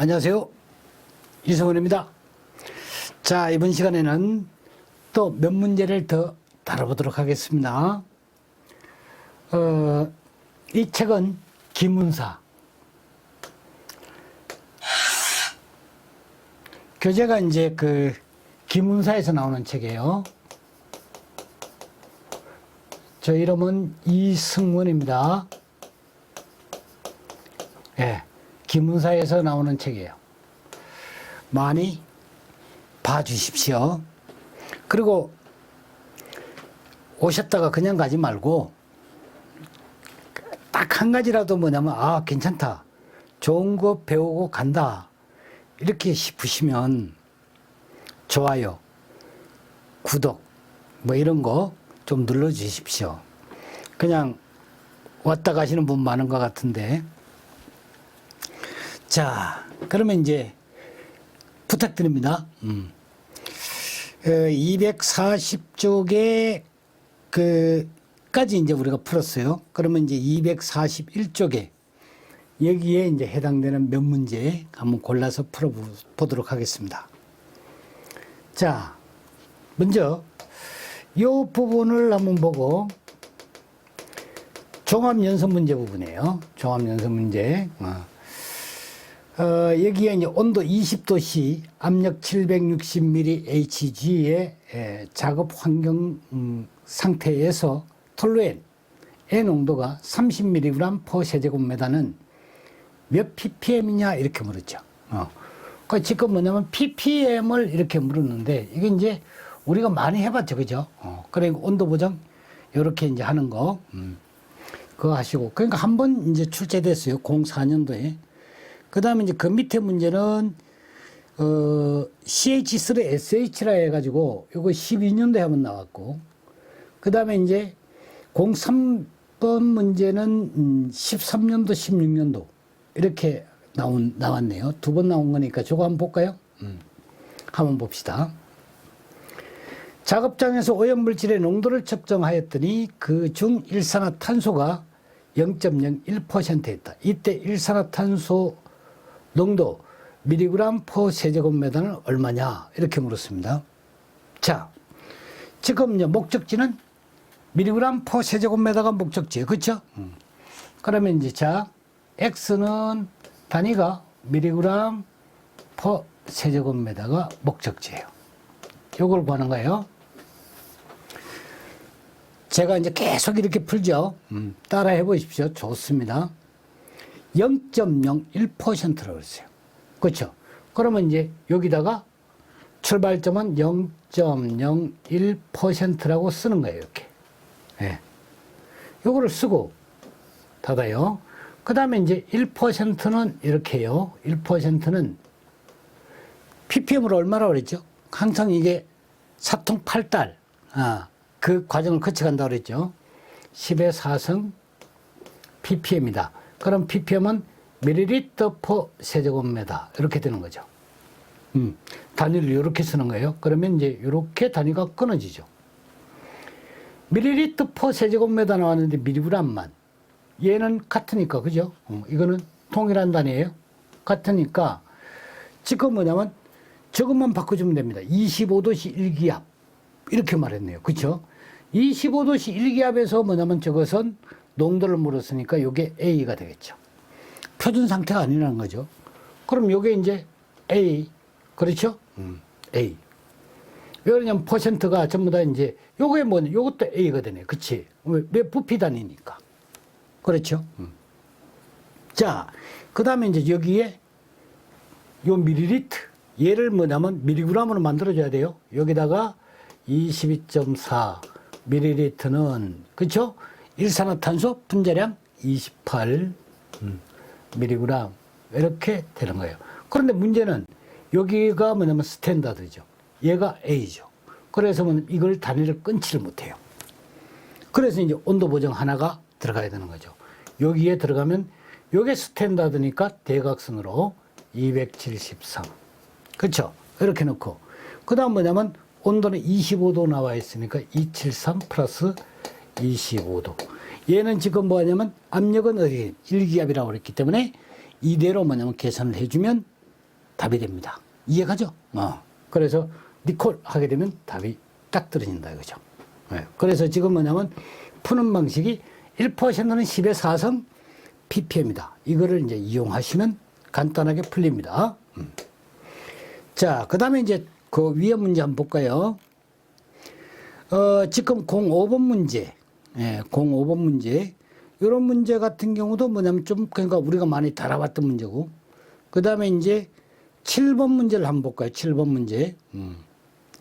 안녕하세요. 이성훈입니다. 자, 이번 시간에는 또 몇 문제를 더 다뤄보도록 하겠습니다. 이 책은 기문사. 교재가 이제 그 기문사에서 나오는 책이에요. 저 이름은 이승문입니다. 예, 기문사에서 나오는 책이에요. 많이 봐주십시오. 그리고 오셨다가 그냥 가지 말고 딱 한 가지라도 뭐냐면 괜찮다, 좋은 거 배우고 간다 이렇게 싶으시면 좋아요, 구독 뭐 이런 거 좀 눌러 주십시오. 그냥 왔다 가시는 분 많은 것 같은데, 자, 그러면 이제 부탁드립니다. 240쪽에 까지 이제 우리가 풀었어요. 그러면 이제 241쪽에 여기에 이제 해당되는 몇 문제 한번 골라서 풀어보도록 하겠습니다. 자, 먼저 이 부분을 한번 보고, 종합연습문제 부분이에요. 종합연습문제. 여기에 이제 온도 20도씨, 압력 760mm HG의 작업 환경 상태에서 톨루엔의 농도가 30mg/세 세제곱미터는 몇 ppm이냐 이렇게 물었죠. 그 지금 뭐냐면 ppm을 이렇게 물었는데, 이게 이제 우리가 많이 해봤죠, 그죠? 그러니까 온도 보정 이렇게 이제 하는 거, 그거 하시고, 그러니까 한 번 이제 출제됐어요, 04년도에. 그 다음에 이제 그 밑에 문제는, CH3SH라 해가지고, 요거 12년도에 한번 나왔고, 그 다음에 이제 03번 문제는 13년도, 16년도, 이렇게 나왔네요. 두 번 나온 거니까 저거 한번 볼까요? 한번 봅시다. 작업장에서 오염물질의 농도를 측정하였더니 그 중 일산화탄소가 0.01%였다. 이때 일산화탄소 농도 mg/s 세제곱미터는 얼마냐 이렇게 물었습니다. 자, 지금 이제 목적지는 mg/s 세제곱미터가 목적지예요, 그렇죠? 그러면 이제 자, x는 단위가 mg/s 세제곱미터가 목적지예요. 요걸 구하는 거예요. 제가 이제 계속 이렇게 풀죠. 따라 해보십시오. 좋습니다. 0.01%라고 했어요. 그렇죠? 그러면 이제 여기다가 출발점은 0.01%라고 쓰는 거예요. 이렇게. 예. 요거를 쓰고 닫아요. 그 다음에 이제 1%는 이렇게 해요. 1%는 ppm으로 얼마라고 그랬죠? 항상 이게 사통 8달, 그 과정을 거쳐간다고 그랬죠. 10의 4승 ppm이다. 그럼 ppm은 ml/s 세제곱미터 이렇게 되는 거죠. 단위를 이렇게 쓰는 거예요. 그러면 이제 이렇게 단위가 끊어지죠. ml/s 세제곱미터 나왔는데 mg만. 얘는 같으니까, 그죠? 이거는 동일한 단위예요. 같으니까 지금 뭐냐면 저것만 바꿔주면 됩니다. 25도씨 1기압. 이렇게 말했네요. 그쵸? 25도씨 1기압에서 뭐냐면 저것은 농도를 물었으니까 이게 A가 되겠죠. 표준 상태가 아니라는 거죠. 그럼 이게 이제 A. 그렇죠? A. 왜 그러냐면 퍼센트가 전부 다 이제 요게 뭐냐, 요것도 A가 되네. 그치? 왜 부피 단위니까. 그렇죠? 자, 그 다음에 이제 여기에 요 밀리리터. 얘를 뭐냐면 mg으로 만들어줘야 돼요. 여기다가 22.4 ml는, 그쵸? 일산화탄소 분자량 28 mg. 이렇게 되는 거예요. 그런데 문제는 여기가 뭐냐면 스탠다드죠. 얘가 A죠. 그래서 이걸 단위를 끊지를 못해요. 그래서 이제 온도 보정 하나가 들어가야 되는 거죠. 여기에 들어가면 요게 스탠다드니까 대각선으로 273. 그렇죠? 이렇게 넣고, 그 다음 뭐냐면 온도는 25도 나와 있으니까 273 플러스 25도. 얘는 지금 뭐냐면 압력은 어디 1기압이라고 그랬기 때문에 이대로 뭐냐면 계산을 해주면 답이 됩니다. 이해가죠? 그래서 니콜 하게 되면 답이 딱 떨어진다 이거죠. 네. 그래서 지금 뭐냐면 푸는 방식이 1%는 10의 4성 ppm이다. 이거를 이제 이용하시면 간단하게 풀립니다. 자, 그 다음에 이제 그 위에 문제 한번 볼까요? 지금 05번 문제, 05번 문제, 이런 문제 같은 경우도 뭐냐면 좀, 그러니까 우리가 많이 다뤄봤던 문제고, 그 다음에 이제 7번 문제를 한번 볼까요? 7번 문제.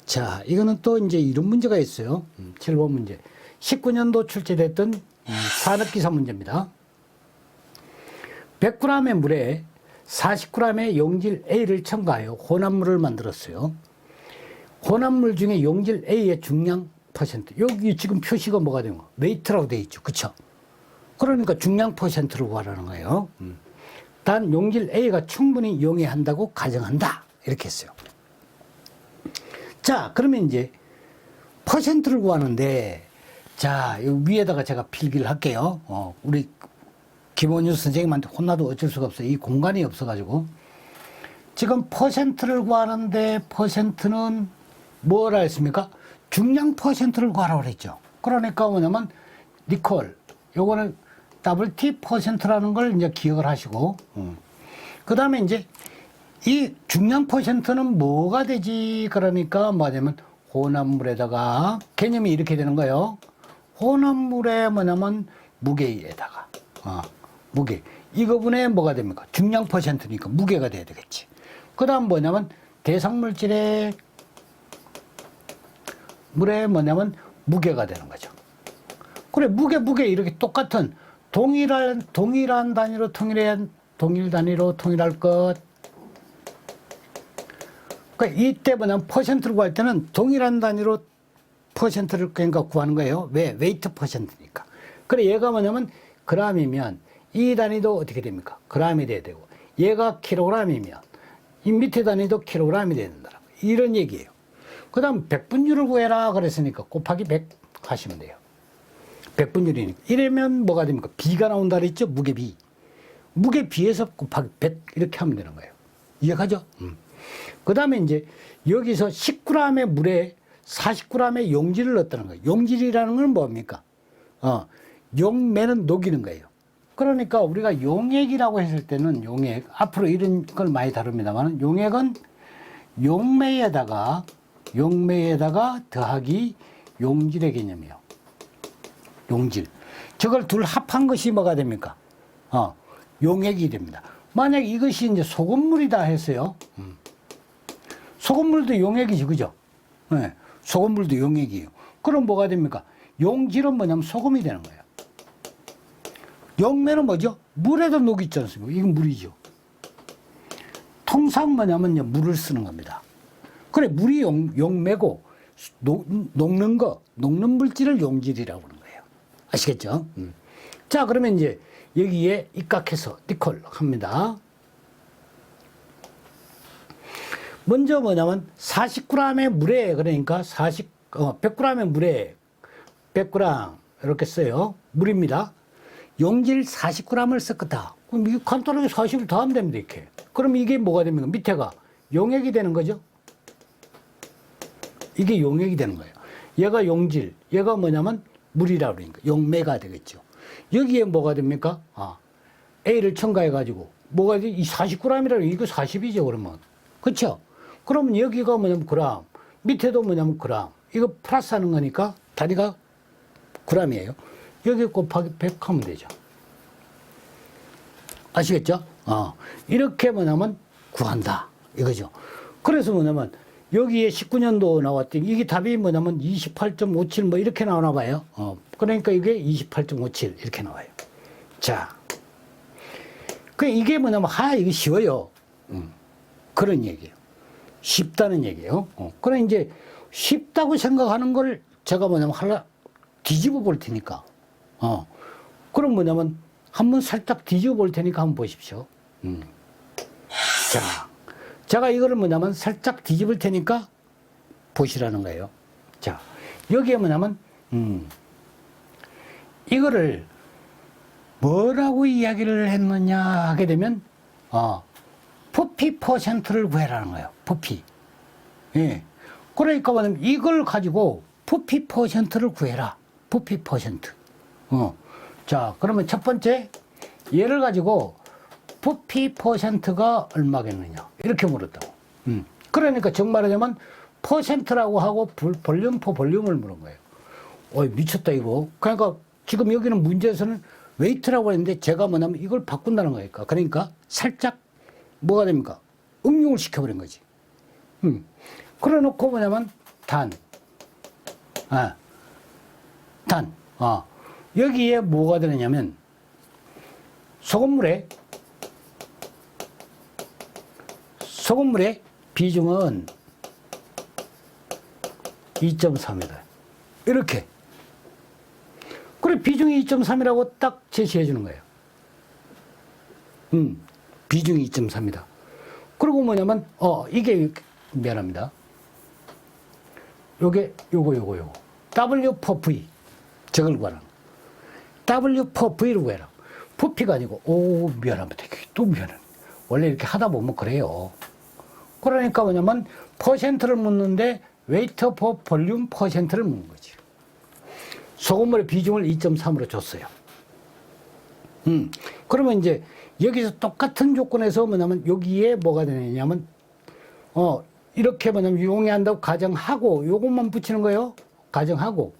자, 이거는 또 이제 이런 문제가 있어요. 7번 문제. 19년도 출제됐던 산업기사 문제입니다. 100g의 물에 40g의 용질 A를 첨가하여 혼합물을 만들었어요. 혼합물 중에 용질 A의 중량 퍼센트. 여기 지금 표시가 뭐가 되는 거? 웨이트라고 되어 있죠. 그쵸? 그러니까 중량 퍼센트를 구하라는 거예요. 단 용질 A가 충분히 용해한다고 가정한다. 이렇게 했어요. 자, 그러면 이제 퍼센트를 구하는데, 자, 여기 위에다가 제가 필기를 할게요. 우리 김원유 선생님한테 혼나도 어쩔 수가 없어요. 이 공간이 없어가지고. 지금 퍼센트를 구하는데, 퍼센트는 뭐라 했습니까? 중량 퍼센트를 구하라고 그랬죠. 그러니까 뭐냐면, 니콜, 요거는 WT 퍼센트라는 걸 이제 기억을 하시고, 그 다음에 이제 이 중량 퍼센트는 뭐가 되지? 그러니까 뭐냐면, 혼합물에다가, 개념이 이렇게 되는 거예요. 혼합물에 뭐냐면, 무게에다가, 무게. 이거분에 뭐가 됩니까? 중량 퍼센트니까 무게가 돼야 되겠지. 그 다음 뭐냐면 대상물질의 물에 뭐냐면 무게가 되는 거죠. 그래, 무게 이렇게 똑같은 동일한 단위로 동일 단위로 통일할 것. 그러니까 이때 뭐냐면 퍼센트를 구할 때는 동일한 단위로 퍼센트를 그러니까 구하는 거예요. 왜? 웨이트 퍼센트니까. 그래, 얘가 뭐냐면 그램이면 이 단위도 어떻게 됩니까? 그램이 돼야 되고, 얘가 킬로그램이면 이 밑에 단위도 킬로그램이 돼야 된다. 이런 얘기예요. 그 다음 100분율을 구해라 그랬으니까 곱하기 100 하시면 돼요. 100분율이니까. 이러면 뭐가 됩니까? B가 나온다 그랬죠? 무게 B. 무게 B에서 곱하기 100 이렇게 하면 되는 거예요. 이해가죠? 그 다음에 이제 여기서 10g의 물에 40g의 용질을 넣었다는 거예요. 용질이라는 건 뭡니까? 용매는 녹이는 거예요. 그러니까 우리가 용액이라고 했을 때는 용액, 앞으로 이런 걸 많이 다룹니다만, 용액은 용매에다가 더하기 용질의 개념이에요. 용질. 저걸 둘 합한 것이 뭐가 됩니까? 용액이 됩니다. 만약 이것이 이제 소금물이다 했어요. 소금물도 용액이지, 그죠? 네. 소금물도 용액이에요. 그럼 뭐가 됩니까? 용질은 뭐냐면 소금이 되는 거예요. 용매는 뭐죠? 물에도 녹이 있지 않습니까? 이건 물이죠. 통상 뭐냐면 물을 쓰는 겁니다. 그래, 물이 용매고 녹는 물질을 용질이라고 하는 거예요. 아시겠죠? 자, 그러면 이제 여기에 입각해서 니콜 합니다. 먼저 뭐냐면 40g의 물에, 그러니까 100g의 물에 100g 이렇게 써요. 물입니다. 용질 40g을 섞었다. 그럼 이게 간단하게 40을 더하면 됩니다, 이렇게. 그럼 이게 뭐가 됩니까? 밑에가 용액이 되는 거죠? 이게 용액이 되는 거예요. 얘가 용질, 얘가 뭐냐면 물이라고 그러니까 용매가 되겠죠. 여기에 뭐가 됩니까? A를 첨가해가지고, 뭐가 돼? 이 40g이라고, 이거 40이죠, 그러면. 그쵸? 그러면 여기가 뭐냐면 그램, 밑에도 뭐냐면 그램. 이거 플러스 하는 거니까 단위가 g이에요. 여기 곱하기 100 하면 되죠. 아시겠죠? 이렇게 뭐냐면 구한다. 이거죠. 그래서 뭐냐면 여기에 19년도 나왔더니 이게 답이 뭐냐면 28.57 뭐 이렇게 나오나 봐요. 그러니까 이게 28.57 이렇게 나와요. 자. 이게 뭐냐면, 이게 쉬워요. 그런 얘기예요. 쉽다는 얘기예요. 그래, 이제 쉽다고 생각하는 걸 제가 뭐냐면 뒤집어 볼 테니까. 그럼 뭐냐면 한번 살짝 뒤집어 볼 테니까 한번 보십시오. 자, 제가 이거를 뭐냐면 살짝 뒤집을 테니까 보시라는 거예요. 자, 여기에 뭐냐면, 이거를 뭐라고 이야기를 했느냐 하게 되면, 부피 퍼센트를 구해라는 거예요. 부피. 예. 그러니까 뭐냐면 이걸 가지고 부피 퍼센트를 구해라. 부피 퍼센트. 자, 그러면 첫 번째 얘를 가지고 부피 퍼센트가 얼마겠느냐 이렇게 물었다고. 그러니까 정말하자면 퍼센트라고 하고 볼륨 퍼 볼륨을 물은 거예요. 어이 미쳤다 이거. 그러니까 지금 여기는 문제에서는 웨이트라고 했는데 제가 뭐냐면 이걸 바꾼다는 거니까. 그러니까 살짝 뭐가 됩니까? 응용을 시켜버린 거지. 그래 놓고 뭐냐면 단. 여기에 뭐가 되느냐면 소금물의 비중은 2.3이다. 이렇게. 그래, 비중이 2.3이라고 딱 제시해 주는 거예요. 비중이 2.3이다. 그리고 뭐냐면, 이게, 미안합니다. 요거. W per V. 저걸 구하라. W per V를 구해라. 부피가 아니고, 미안합니다. 또 미안해. 원래 이렇게 하다 보면 그래요. 그러니까 뭐냐면, 퍼센트를 묻는데, 웨이트 퍼 볼륨 퍼센트를 묻는 거지. 소금물의 비중을 2.3으로 줬어요. 그러면 이제, 여기서 똑같은 조건에서 뭐냐면, 여기에 뭐가 되냐면, 이렇게 뭐냐면, 용해한다고 가정하고, 요것만 붙이는 거예요. 가정하고,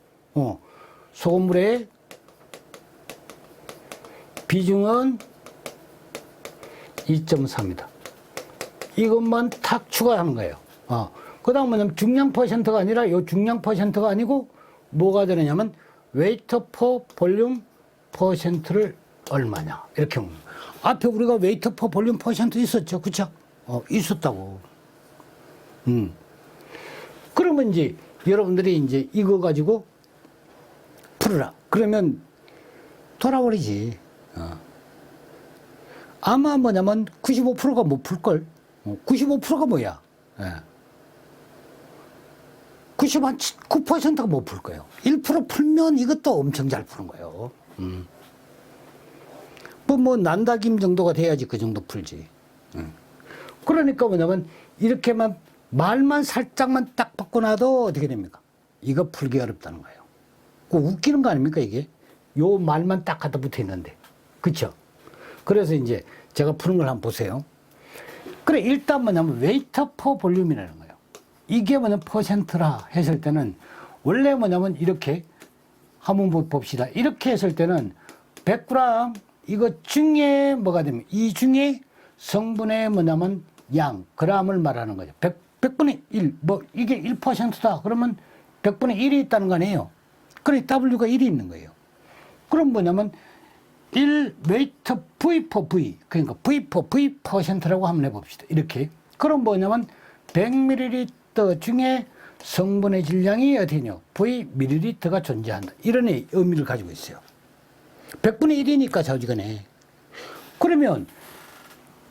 소금물의 비중은 2.3이다. 이것만 탁 추가하는 거예요. 그 다음 뭐냐면 중량 퍼센트가 아니라 요 중량 퍼센트가 아니고 뭐가 되느냐면 웨이트 퍼 볼륨 퍼센트를 얼마냐. 이렇게 묻는 거예요. 앞에 우리가 웨이트 퍼 볼륨 퍼센트 있었죠. 그쵸? 있었다고. 그러면 이제 여러분들이 이제 이거 가지고 풀어라. 그러면 돌아버리지. 아마 뭐냐면 95%가 못 풀걸. 95%가 뭐야? 99%가 못 풀 거예요. 1% 풀면 이것도 엄청 잘 푸는 거예요. 뭐 난다김 정도가 돼야지 그 정도 풀지. 그러니까 뭐냐면 이렇게만 말만 살짝만 딱 바꿔놔도 어떻게 됩니까? 이거 풀기 어렵다는 거예요. 웃기는 거 아닙니까 이게? 요 말만 딱 갖다 붙어 있는데. 그쵸? 그래서 이제 제가 푸는 걸 한번 보세요. 그래, 일단 뭐냐면 웨이트 퍼 볼륨이라는 거예요. 이게 뭐냐면 퍼센트라 했을 때는 원래 뭐냐면 이렇게 한번 봅시다. 이렇게 했을 때는 100g 이거 중에 뭐가 되면 이 중에 성분의 뭐냐면 양, g을 말하는 거죠. 100분의 1, 뭐 이게 1%다. 그러면 100분의 1이 있다는 거 아니에요. 그래, W가 1이 있는 거예요. 그럼 뭐냐면 1 웨이트 V per V, 그러니까 V per V 퍼센트라고 한번 해봅시다. 이렇게. 그럼 뭐냐면 100ml 중에 성분의 질량이 어디냐? V ml가 존재한다. 이런 의미를 가지고 있어요. 100분의 1이니까 좌우지간에. 그러면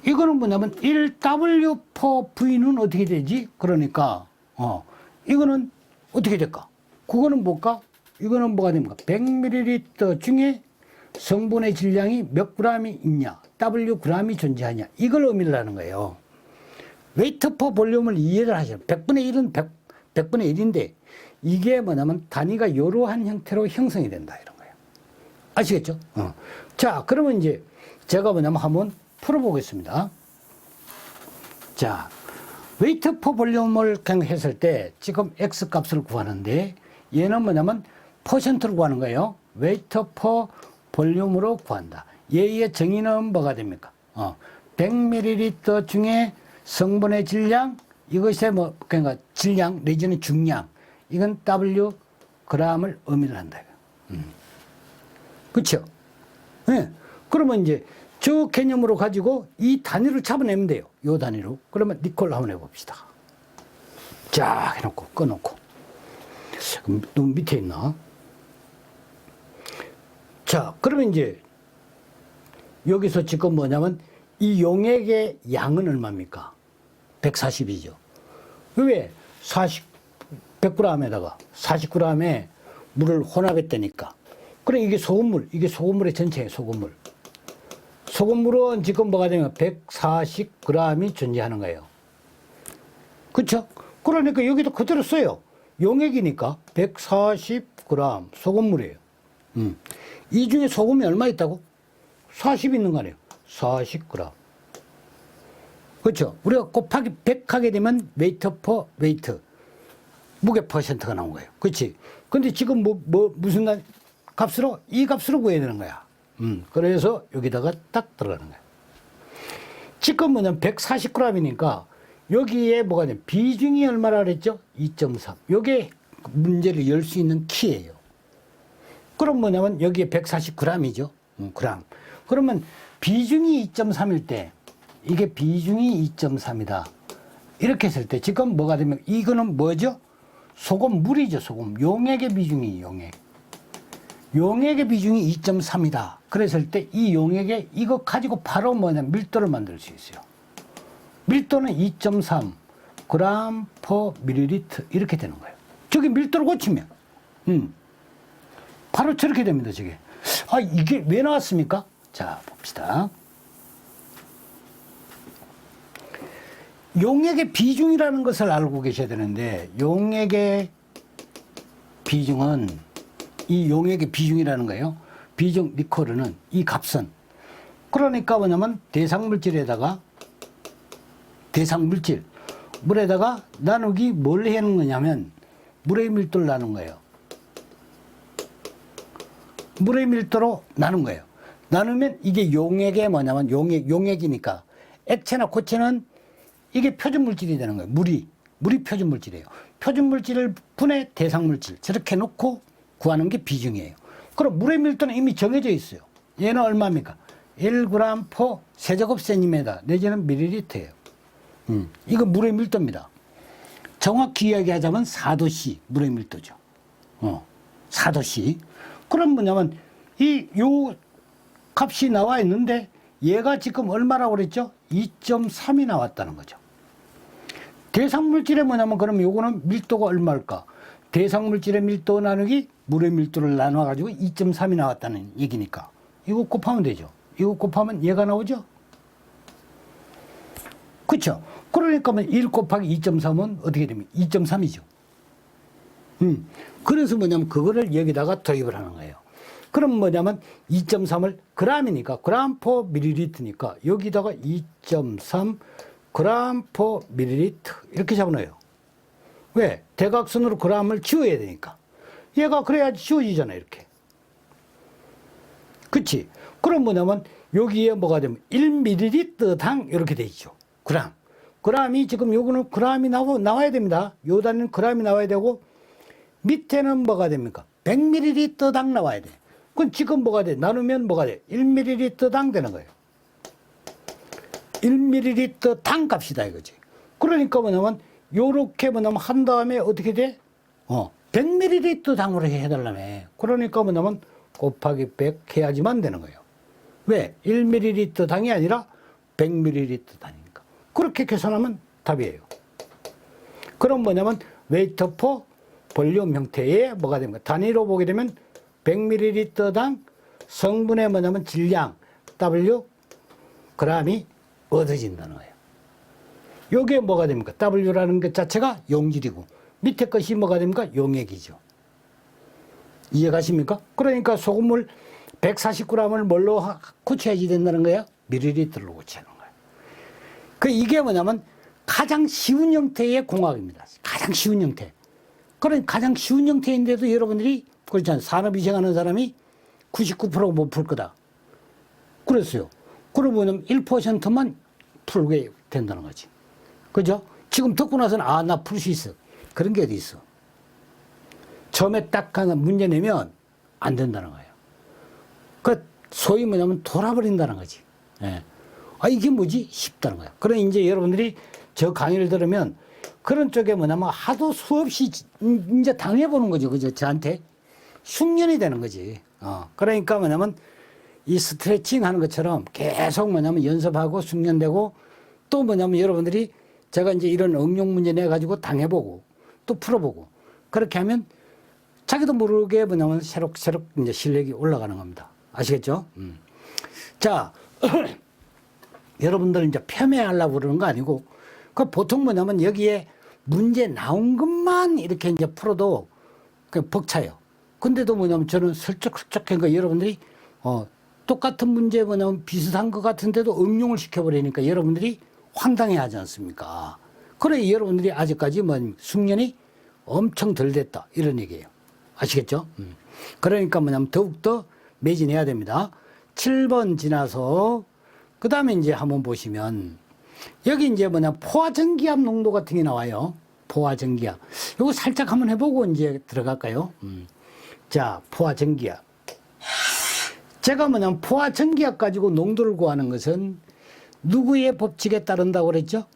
이거는 뭐냐면 1W per V는 어떻게 되지? 그러니까 이거는 어떻게 될까? 그거는 뭘까? 이거는 뭐가 됩니까? 100ml 중에 성분의 질량이 몇 g이 있냐? W g이 존재하냐? 이걸 의미를 하는 거예요. 웨이트 퍼 볼륨을 이해를 하셔요. 100분의 1은 100분의 1인데 이게 뭐냐면 단위가 이러한 형태로 형성이 된다 이런 거예요. 아시겠죠? 자, 그러면 이제 제가 뭐냐면 한번 풀어보겠습니다. 자, 웨이트 퍼 볼륨을 그냥 했을 때 지금 X 값을 구하는데 얘는 뭐냐면 퍼센트를 구하는 거예요. 웨이트 퍼 볼륨으로 구한다. 얘의 정의는 뭐가 됩니까? 100ml 중에 성분의 질량, 이것의 뭐, 그러니까 질량, 내지는 중량, 이건 W g을 의미를 한다. 그쵸? 네. 그러면 이제 저 개념으로 가지고 이 단위를 잡아내면 돼요. 요 단위로. 그러면 니콜 한번 해봅시다. 자, 해놓고, 꺼놓고. 너무 밑에 있나? 자, 그러면 이제 여기서 지금 뭐냐면 이 용액의 양은 얼마입니까? 140이죠. 왜? 100g에다가 40g의 물을 혼합했다니까. 그래, 이게 소금물, 이게 소금물의 전체예요, 소금물. 소금물은 지금 뭐가 되면 140g이 존재하는 거예요. 그렇죠? 그러니까 여기도 그대로 써요. 용액이니까 140g 소금물이에요. 이 중에 소금이 얼마 있다고? 40 있는 거 아니에요. 40g. 그렇죠? 우리가 곱하기 100 하게 되면 웨이트 퍼 웨이트. 무게 퍼센트가 나온 거예요. 그렇지? 근데 지금 무슨 값으로? 이 값으로 구해야 되는 거야. 그래서 여기다가 딱 들어가는 거야. 지금 뭐냐면 140g이니까 여기에 뭐가 냐 비중이 얼마라 그랬죠? 2.3. 요게 문제를 열 수 있는 키예요. 그럼 뭐냐면 여기에 140g이죠. 그램. 그러면 비중이 2.3일 때 이게 비중이 2.3이다. 이렇게 했을 때 지금 뭐가 되면 이거는 뭐죠? 소금물이죠. 소금. 용액의 비중이 용액. 용액의 비중이 2.3이다. 그랬을 때 이 용액에 이거 가지고 바로 뭐냐면 밀도를 만들 수 있어요. 밀도는 2.3 g per ml 이렇게 되는 거예요. 저기 밀도를 고치면 바로 저렇게 됩니다. 저게. 아, 이게 왜 나왔습니까? 자, 봅시다. 용액의 비중이라는 것을 알고 계셔야 되는데 용액의 비중은 이 용액의 비중이라는 거예요. 비중 리코르는 이 값은 그러니까 뭐냐면 대상물질에다가 대상물질 물에다가 나누기 뭘 해는 거냐면 물의 밀도를 나눈 거예요. 물의 밀도로 나눈 거예요. 나누면 이게 용액의 뭐냐면 용액이니까 액체나 고체는 이게 표준물질이 되는 거예요. 물이 표준물질이에요. 표준물질을 분해 대상물질 저렇게 놓고 구하는 게 비중이에요. 그럼 물의 밀도는 이미 정해져 있어요. 얘는 얼마입니까? 1g per 세제곱센티미터 내지는 밀리리터예요. 이거 물의 밀도입니다. 정확히 이야기하자면 4도씨 물의 밀도죠. 4도씨. 그럼 뭐냐면 요 값이 나와 있는데 얘가 지금 얼마라고 그랬죠? 2.3이 나왔다는 거죠. 대상물질에 뭐냐면 그럼 요거는 밀도가 얼마일까? 대상물질의 밀도 나누기 물의 밀도를 나눠가지고 2.3이 나왔다는 얘기니까 이거 곱하면 되죠. 이거 곱하면 얘가 나오죠. 그렇죠? 그러니까 1 곱하기 2.3은 어떻게 됩니까? 2.3이죠. 그래서 뭐냐면 그거를 여기다가 도입을 하는 거예요. 그럼 뭐냐면 2.3을 g이니까 g per ml니까 여기다가 2.3 g per ml 이렇게 잡아놔요. 왜? 대각선으로 g을 지워야 되니까. 얘가 그래야지 지워지잖아 이렇게. 그치? 그럼 뭐냐면 여기에 뭐가 되면 1ml당 이렇게 돼 있죠. g이 지금 요거는 g이 나와야 됩니다. 요 단위는 g이 나와야 되고 밑에는 뭐가 됩니까? 100ml당 나와야 돼. 그럼 지금 뭐가 돼? 나누면 뭐가 돼? 1ml당 되는 거예요. 1ml당 값이다 이거지. 그러니까 뭐냐면 요렇게 뭐냐면 한 다음에 어떻게 돼? 100ml당으로 해달라며. 그러니까 뭐냐면 곱하기 100 해야지만 되는 거예요. 왜? 1ml당이 아니라 100ml당이니까. 그렇게 계산하면 답이에요. 그럼 뭐냐면 웨이트 퍼 볼륨 형태의 뭐가 됩니까? 단위로 보게 되면 100ml당 성분의 뭐냐면 질량 W g이 얻어진다는 거예요. 요게 뭐가 됩니까? W라는 것 자체가 용질이고 밑에 것이 뭐가 됩니까? 용액이죠. 이해가십니까? 그러니까 소금물 140g을 뭘로 고쳐야지 된다는 거예요? 밀리리터로 고치는 거예요. 그 이게 뭐냐면 가장 쉬운 형태의 공학입니다. 가장 쉬운 형태. 그런 가장 쉬운 형태인데도 여러분들이 그렇잖아요. 산업위생하는 사람이 99%가 못 풀 거다. 그랬어요. 그러면 1%만 풀게 된다는 거지. 그죠? 지금 듣고 나서는 나 풀 수 있어. 그런 게 어디 있어. 처음에 딱 하나 문제 내면 안 된다는 거예요. 그 소위 뭐냐면 돌아버린다는 거지. 예. 이게 뭐지? 쉽다는 거예요. 그래 이제 여러분들이 저 강의를 들으면 그런 쪽에 뭐냐면 하도 수없이 이제 당해보는 거죠. 그죠? 저한테 흉년이 되는 거지. 그러니까 뭐냐면 이 스트레칭 하는 것처럼 계속 뭐냐면 연습하고 숙련되고 또 뭐냐면 여러분들이 제가 이제 이런 응용 문제 내가지고 당해보고 또 풀어보고 그렇게 하면 자기도 모르게 뭐냐면 새록새록 이제 실력이 올라가는 겁니다. 아시겠죠? 자, 여러분들 이제 폄훼하려고 그러는 거 아니고, 그 보통 뭐냐면 여기에 문제 나온 것만 이렇게 이제 풀어도 그냥 벅차요. 근데도 뭐냐면 저는 슬쩍슬쩍 한거 여러분들이, 똑같은 문제 뭐냐면 비슷한 것 같은데도 응용을 시켜버리니까 여러분들이 황당해 하지 않습니까? 그래, 여러분들이 아직까지 뭐 숙련이 엄청 덜 됐다. 이런 얘기예요. 아시겠죠? 그러니까 뭐냐면 더욱더 매진해야 됩니다. 7번 지나서, 그 다음에 이제 한번 보시면, 여기 이제 뭐냐, 포화전기압 농도 같은 게 나와요. 포화전기압. 요거 살짝 한번 해보고 이제 들어갈까요? 자, 포화전기압. 제가 뭐냐면 포화전기압 가지고 농도를 구하는 것은 누구의 법칙에 따른다고 그랬죠?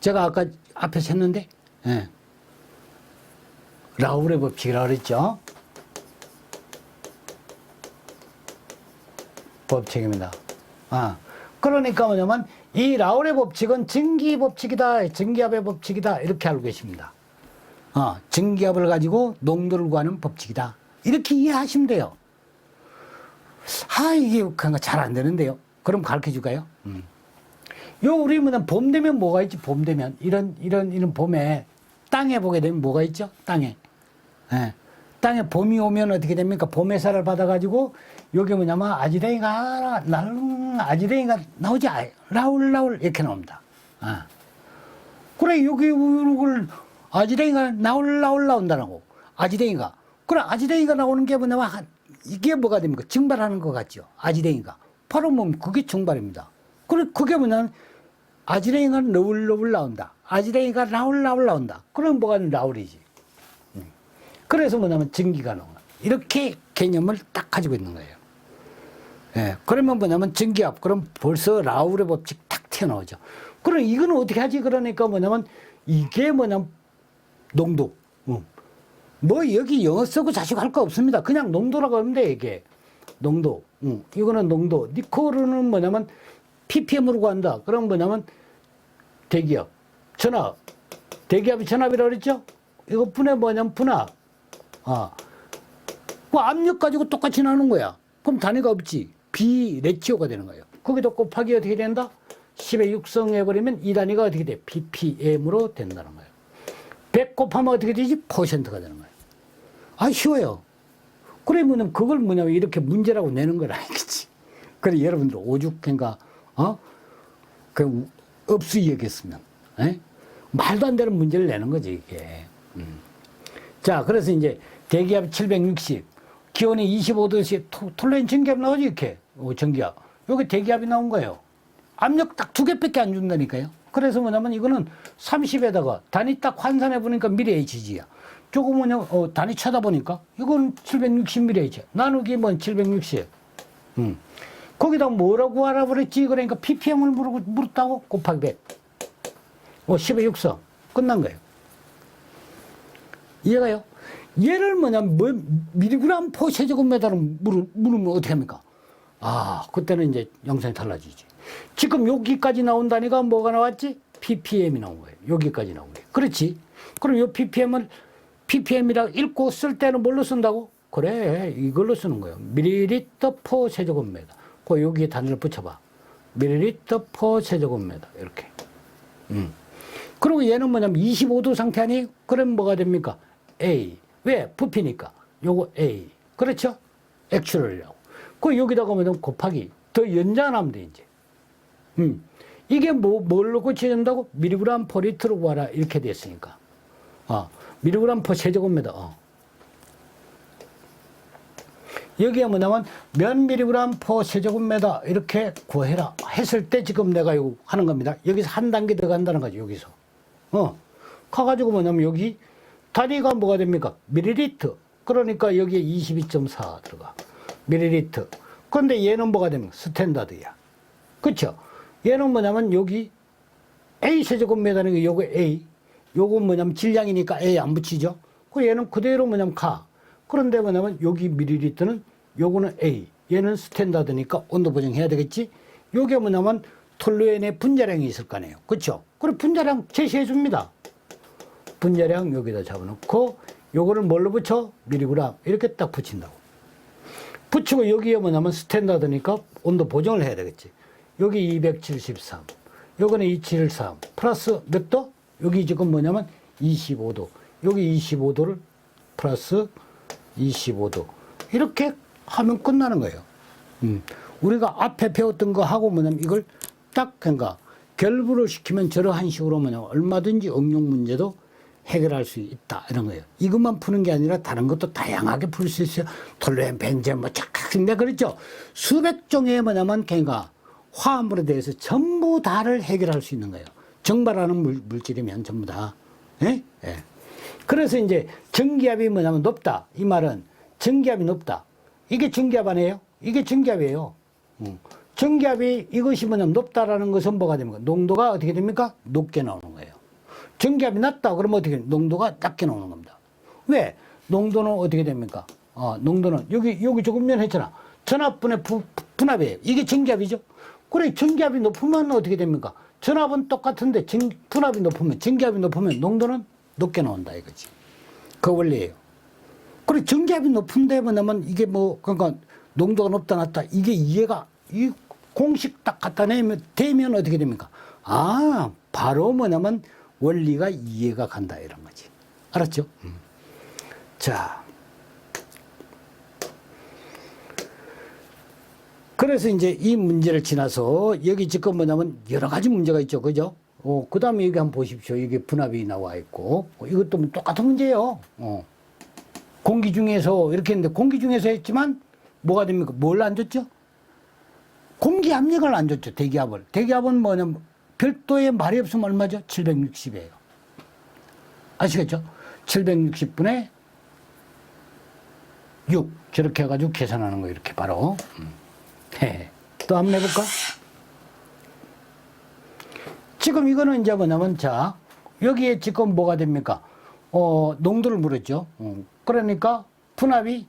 제가 아까 앞에서 했는데, 예. 라울의 법칙이라고 그랬죠? 법칙입니다. 그러니까 뭐냐면 이 라울의 법칙은 증기 법칙이다, 증기압의 법칙이다, 이렇게 알고 계십니다. 증기압을 가지고 농도를 구하는 법칙이다, 이렇게 이해하시면 돼요. 이게 잘 안 되는데요. 그럼 가르쳐 줄까요? 요 우리 뭐냐, 봄 되면 뭐가 있지? 봄 되면 이런 봄에 땅에 보게 되면 뭐가 있죠? 땅에. 예. 땅에 봄이 오면 어떻게 됩니까? 봄 햇살을 받아가지고 요게 뭐냐면 아지랭이가 나오지, 라울 이렇게 나옵니다. 그래, 여기 이걸 아지랭이가 나온다라고. 아지랭이가. 그래, 아지랭이가 나오는 게 뭐냐면 이게 뭐가 됩니까? 증발하는 것 같죠? 아지랭이가. 바로 뭐 그게 증발입니다. 그래, 그게 뭐냐면 아지랭이가 너울 나온다. 아지랭이가 라울 나온다. 그럼 뭐가 라울이지. 그래서 뭐냐면 증기가 나와. 이렇게 개념을 딱 가지고 있는 거예요. 예. 그러면 뭐냐면 증기압. 그럼 벌써 라울의 법칙 탁 튀어나오죠. 그럼 이거는 어떻게 하지? 그러니까 뭐냐면 이게 뭐냐면 농도. 뭐 여기 영어 쓰고 자식 할 거 없습니다. 그냥 농도라고 하면 돼, 이게. 농도. 이거는 농도. 니콜은 뭐냐면 ppm으로 구한다. 그럼 뭐냐면 대기압. 전압. 대기압이 전압이라고 그랬죠? 이거 분해 뭐냐면 분압. 그 압력 가지고 똑같이 나누는 거야. 그럼 단위가 없지. 비레치오가 되는 거예요. 거기다 곱하기 어떻게 된다? 10의 6성 해버리면 이 단위가 어떻게 돼? ppm으로 된다는 거예요. 100 곱하면 어떻게 되지? 퍼센트가 되는 거예요. 쉬워요. 그러면 그걸 뭐냐면 이렇게 문제라고 내는 걸 알겠지. 그래, 여러분들 오죽한가, 그 업수 얘기했으면, 말도 안 되는 문제를 내는 거지, 이게. 자, 그래서 이제 대기압 760, 기온이 25도씨, 톨레인 전기압 나오지, 이렇게. 전기압. 여기 대기압이 나온 거예요. 압력 딱 2개밖에 안 준다니까요. 그래서 뭐냐면 이거는 30에다가 단위 딱 환산해 보니까 mHg야. 저거 뭐냐, 단위 쳐다보니까 이건 760mH. 나누기 뭐 760. 거기다 뭐라고 알아버렸지? 그러니까 ppm을 물었다고? 곱하기 100. 10의 6성. 끝난 거예요. 이해가요? 얘를 뭐냐면 미리그램 포 세제곱미터로 물으면 어떻게 합니까? 그때는 이제 영상이 달라지지. 지금 여기까지 나온 단위가 뭐가 나왔지? ppm이 나온 거예요. 여기까지 나온 거예요. 그렇지? 그럼 이 ppm이라 읽고 쓸 때는 뭘로 쓴다고? 그래, 이걸로 쓰는 거예요. 밀리리터 포 세제곱미터. 여기에 단위를 붙여봐. 밀리리터 포 세제곱미터. 이렇게. 그리고 얘는 뭐냐면 25도 상태 아니에요? 그럼 뭐가 됩니까? A. 왜? 부피니까. 요거 A. 그렇죠? 액츄얼이라고. 여기다가 뭐냐면 곱하기. 더 연장하면 돼, 이제. 이게 뭘로 고쳐진다고? 미리그램 퍼 리터로 구하라. 이렇게 됐으니까. 미리그램 퍼 세제곱미터. 여기에 뭐냐면 몇 미리그램 퍼 세제곱미터 이렇게 구해라 했을 때 지금 내가 이거 하는 겁니다. 여기서 한 단계 더 간다는 거죠, 여기서. 가가지고 뭐냐면 여기 단위가 뭐가 됩니까? 밀리리터. 그러니까 여기에 22.4 들어가. 밀리리터. 그런데 얘는 뭐가 됩니까? 스탠다드야. 그쵸? 얘는 뭐냐면 여기 A 세제곱미터는 게 요거 A. 요거 뭐냐면 질량이니까 A 안 붙이죠? 얘는 그대로 뭐냐면 가. 그런데 뭐냐면 여기 밀리리터는 요거는 A. 얘는 스탠다드니까 온도 보정해야 되겠지? 요게 뭐냐면 톨루엔의 분자량이 있을 거 아니에요. 그쵸? 그럼 분자량 제시해 줍니다. 분자량 여기다 잡아놓고 요거를 뭘로 붙여? 미리그램. 이렇게 딱 붙인다고. 붙이고 여기에 뭐냐면 스탠다드니까 온도 보정을 해야 되겠지. 여기 273, 요거는 273, 플러스 몇 도? 여기 지금 뭐냐면 25도. 여기 25도를 플러스 25도. 이렇게 하면 끝나는 거예요. 우리가 앞에 배웠던 거 하고 뭐냐면 이걸 딱 그러니까 결부를 시키면 저러한 식으로 뭐냐면 얼마든지 응용 문제도 해결할 수 있다 이런 거예요. 이것만 푸는 게 아니라 다른 것도 다양하게 풀 수 있어요. 톨루엔, 벤젠 뭐 내가 그랬죠. 수백 종의 뭐냐면 그러니까 화합물에 대해서 전부 다를 해결할 수 있는 거예요. 정발하는 물질이면 전부 다. 예? 예. 그래서 이제 전기압이 뭐냐면 높다. 이 말은 전기압이 높다. 이게 전기압 아니에요? 이게 전기압이에요. 전기압이 이것이 뭐냐면 높다라는 것은 뭐가 됩니까? 농도가 어떻게 됩니까? 높게 나오는 거예요. 전기압이 낮다 그러면 어떻게 됩니까? 농도가 낮게 나오는 겁니다. 왜? 농도는 어떻게 됩니까? 농도는 여기 조금면 했잖아. 전압분의 분압이에요. 이게 전기압이죠. 그래 전기압이 높으면 어떻게 됩니까? 전압은 똑같은데 분압이 높으면 전기압이 높으면 농도는 높게 나온다 이거지. 그 원리예요. 그래 전기압이 높은데 뭐냐면 이게 뭐 그러니까 농도가 높다 낮다 이게 이해가 이 공식 딱 갖다 내면 되면 어떻게 됩니까? 바로 뭐냐면 원리가 이해가 간다 이런 거지. 알았죠? 자. 그래서 이제 이 문제를 지나서 여기 지금 뭐냐면 여러 가지 문제가 있죠. 그죠? 그 다음에 여기 한번 보십시오. 여기 분압이 나와 있고. 이것도 똑같은 문제예요. 공기 중에서 이렇게 했는데 공기 중에서 했지만 뭐가 됩니까? 뭘 안 줬죠? 공기 압력을 안 줬죠. 대기압을. 대기압은 뭐냐면 별도의 말이 없으면 얼마죠? 760이에요. 아시겠죠? 760분의 6. 저렇게 해가지고 계산하는 거 이렇게 바로. 또 한번 해볼까? 지금 이거는 이제 뭐냐면 자 여기에 지금 뭐가 됩니까? 농도를 물었죠. 그러니까 분압이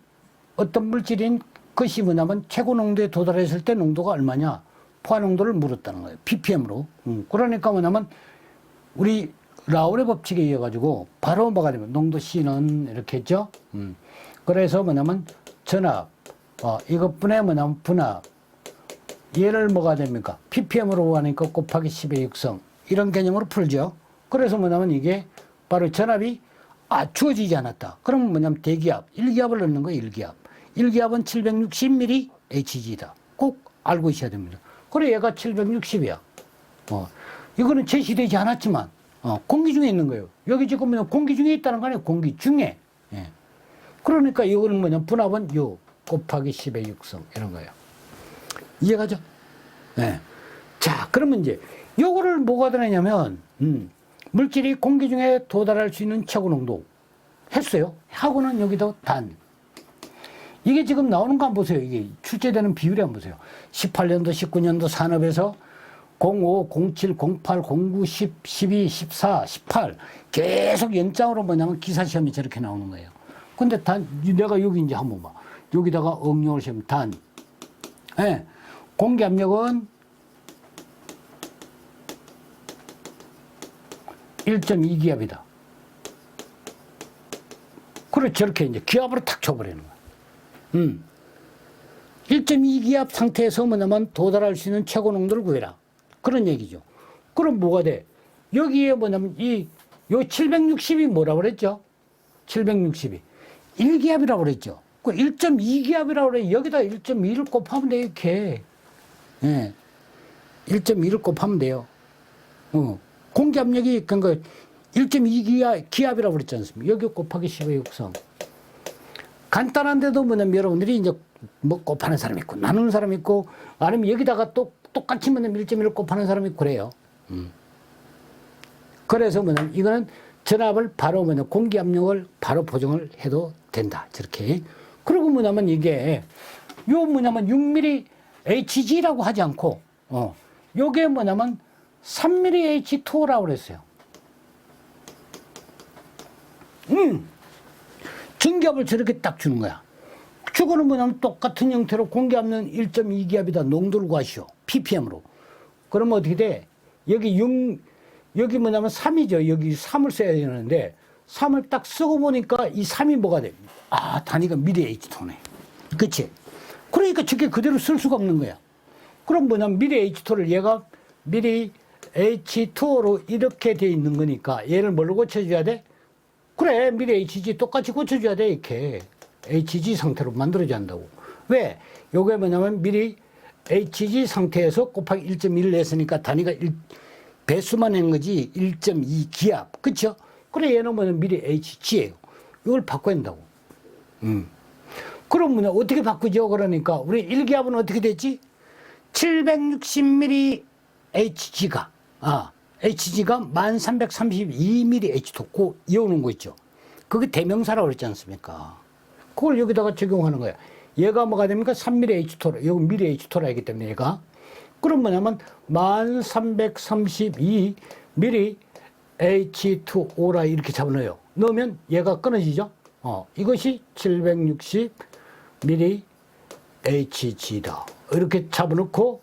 어떤 물질인 것이 뭐냐면 최고 농도에 도달했을 때 농도가 얼마냐? 포화 농도를 물었다는 거예요. ppm으로. 그러니까 뭐냐면 우리 라울의 법칙에 의해 가지고 바로 뭐가 되면 농도 C는 이렇게 했죠. 그래서 뭐냐면 전압 이것분의 뭐냐면 분압 얘를 뭐가 됩니까? ppm으로 하니까 곱하기 10의 육성 이런 개념으로 풀죠. 그래서 뭐냐면 이게 바로 전압이 주어지지 않았다. 그러면 뭐냐면 대기압 1기압을 넣는 거예요. 1기압 1기압은 760ml Hg다. 꼭 알고 있어야 됩니다. 그래 얘가 760이야. 이거는 제시되지 않았지만 공기 중에 있는 거예요. 여기 지금 뭐냐 공기 중에 있다는 거 아니에요. 공기 중에. 예. 그러니까 이거는 뭐냐 분압은 6 곱하기 10의 육성 이런 거예요. 이해가죠? 네. 자, 그러면 이제 요거를 뭐가 되냐면 물질이 공기 중에 도달할 수 있는 최고 농도 했어요. 하고는 여기도 단. 이게 지금 나오는 거 한번 보세요. 이게 출제되는 비율이 한번 보세요. 18년도, 19년도 산업에서 05, 07, 08, 09, 10, 12, 14, 18 계속 연장으로 뭐냐면 기사 시험이 저렇게 나오는 거예요. 근데 단 내가 여기 이제 한번 봐. 여기다가 응용을 시험 단. 예. 공기 압력은 1.2기압이다. 그래, 저렇게 이제 기압으로 탁 쳐버리는 거야. 1.2기압 상태에서 뭐냐면 도달할 수 있는 최고 농도를 구해라. 그런 얘기죠. 그럼 뭐가 돼? 여기에 뭐냐면 요 760이 뭐라고 그랬죠? 760이. 1기압이라고 그랬죠. 그 1.2기압이라고 그래. 여기다 1.2를 곱하면 돼, 이렇게. 예. 1.2를 곱하면 돼요. 공기 압력이, 그러니까 1.2기압이라고 그랬지 않습니까? 여기 곱하기 10의 육성. 간단한데도 뭐냐면 여러분들이 이제 뭐 곱하는 사람 있고, 나누는 사람 있고, 아니면 여기다가 또 똑같이 뭐냐면 1.1을 곱하는 사람이 있고 그래요. 그래서 뭐냐면 이거는 전압을 바로 뭐냐면 공기 압력을 바로 보정을 해도 된다. 저렇게. 그리고 뭐냐면 이게 요 뭐냐면 6mm HG라고 하지 않고 요게 뭐냐면 3mm H2라고 그랬어요. 전기압을 저렇게 딱 주는 거야. 저거는 뭐냐면 똑같은 형태로 공기압은 1.2기압이다. 농도를 구하시오. ppm으로. 그러면 어떻게 돼? 여기 뭐냐면 3이죠. 여기 3을 써야 되는데 3을 딱 쓰고 보니까 이 3이 뭐가 돼? 단위가 미리 H2네. 그치? 그러니까 저게 그대로 쓸 수가 없는 거야. 그럼 뭐냐면 미리 H2를 얘가 미리 H2로 이렇게 돼 있는 거니까 얘를 뭘로 고쳐줘야 돼? 그래, 미리 HG 똑같이 고쳐줘야 돼. 이렇게 HG 상태로 만들어줘야 한다고. 왜? 요게 뭐냐면 미리 HG 상태에서 곱하기 1.1을 했으니까 단위가 배수만 한 거지 1.2 기압. 그쵸? 그래, 얘는 뭐냐면 미리 HG예요. 이걸 바꿔야 한다고. 그럼 뭐냐, 어떻게 바꾸죠? 그러니까 우리 1기압은 어떻게 됐지? 760ml HG가, HG가 1332ml H2 고 이오는 거 있죠. 그게 대명사라고 그랬지 않습니까? 그걸 여기다가 적용하는 거야. 얘가 뭐가 됩니까? 3ml H2라, 여기 ml H2라 하기 때문에 얘가. 그럼 뭐냐면 1332ml H2O라 이렇게 잡아넣어요. 넣으면 얘가 끊어지죠? 이것이 760ml HG다. 이렇게 잡아놓고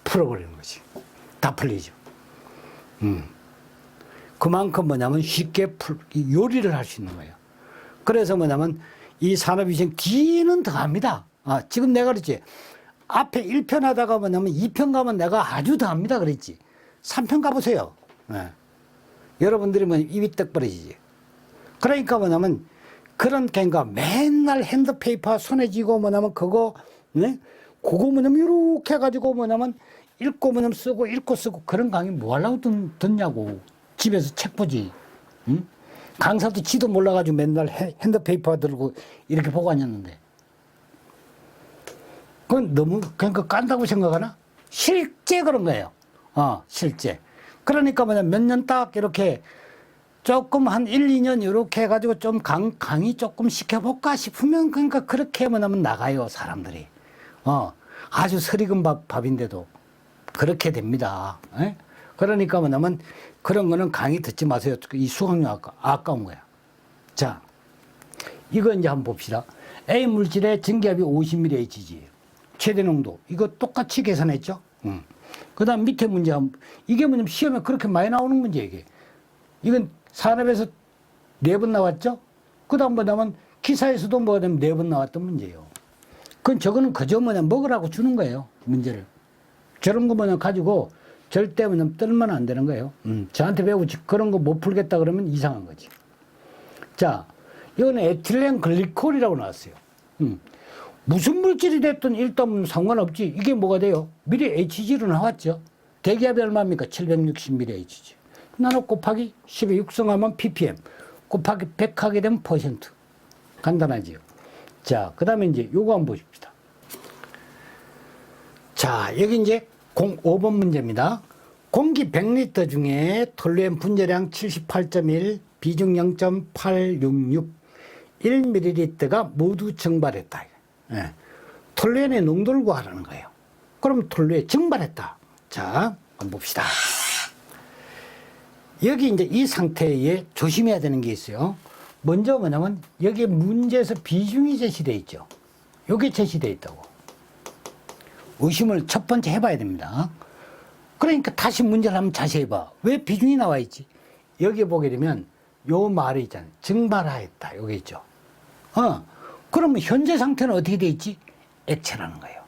풀어버리는 거지. 다 풀리죠. 그만큼 뭐냐면 쉽게 요리를 할 수 있는 거예요. 그래서 뭐냐면 이 산업위생 뒤는 더 합니다. 지금 내가 그랬지. 앞에 1편 하다가 뭐냐면 2편 가면 내가 아주 더 합니다. 그랬지. 3편 가보세요. 네. 여러분들이 뭐 입이 떡 벌어지지. 그러니까 뭐냐면 그런 갱가 맨날 핸드페이퍼 손에 쥐고 뭐냐면 그거, 네? 그거 뭐냐면 이렇게 해가지고 뭐냐면 읽고 뭐냐면 쓰고 읽고 쓰고 그런 강의 뭐 하려고 듣냐고. 집에서 책 보지. 응? 강사도 지도 몰라가지고 맨날 핸드페이퍼 들고 이렇게 보고 앉았는데. 그건 너무 그러니까 깐다고 생각하나? 실제 그런 거예요. 실제. 그러니까 뭐냐 몇 년 딱 이렇게 조금 한 1, 2년 이렇게 해가지고 좀 강의 조금 시켜볼까 싶으면 그러니까 그렇게 뭐냐면 나가요, 사람들이. 아주 설익은 밥인데도 그렇게 됩니다. 에? 그러니까 뭐냐면 그런 거는 강의 듣지 마세요. 이 수강료 아까운 거야. 자, 이거 이제 한번 봅시다. A 물질의 전기압이 50ml Hg예요. 최대 농도. 이거 똑같이 계산했죠? 그 다음 밑에 문제 이게 뭐냐면 시험에 그렇게 많이 나오는 문제 이게. 이건 산업에서 4번 나왔죠? 그 다음 뭐냐면 기사에서도 뭐가 되면 4번 나왔던 문제예요. 그건 저거는 그저 뭐냐면 먹으라고 주는 거예요. 문제를. 저런 거 뭐냐면 가지고 절대 뭐냐면 떨면 안 되는 거예요. 저한테 배우고 그런 거 못 풀겠다 그러면 이상한 거지. 자, 이거는 에틸렌 글리콜이라고 나왔어요. 무슨 물질이 됐든 일단 상관없지. 이게 뭐가 돼요? 미리 HG로 나왔죠. 대기압이 얼마입니까? 760ml Hg. 나눠 곱하기 10에 육성하면 ppm. 곱하기 100 하게 되면 퍼센트. 간단하지요. 자, 그 다음에 이제 요거 한번 보십시다. 자, 여기 이제 5번 문제입니다. 공기 100리터 중에 톨루엔 분자량 78.1, 비중 0.866, 1ml가 모두 증발했다. 예. 톨루엔의 농도를 구하라는 거예요. 그럼 톨루엔 증발했다. 자, 한번 봅시다. 여기 이제 이 상태에 조심해야 되는 게 있어요. 먼저 뭐냐면 여기 문제에서 비중이 제시되어 있죠. 여기 제시되어 있다고. 의심을 첫 번째 해봐야 됩니다. 그러니까 다시 문제를 한번 자세히 봐. 왜 비중이 나와 있지? 여기 보게 되면 요 말이 있잖아요. 증발하였다. 여기 있죠. 그러면 현재 상태는 어떻게 돼 있지? 액체라는 거예요.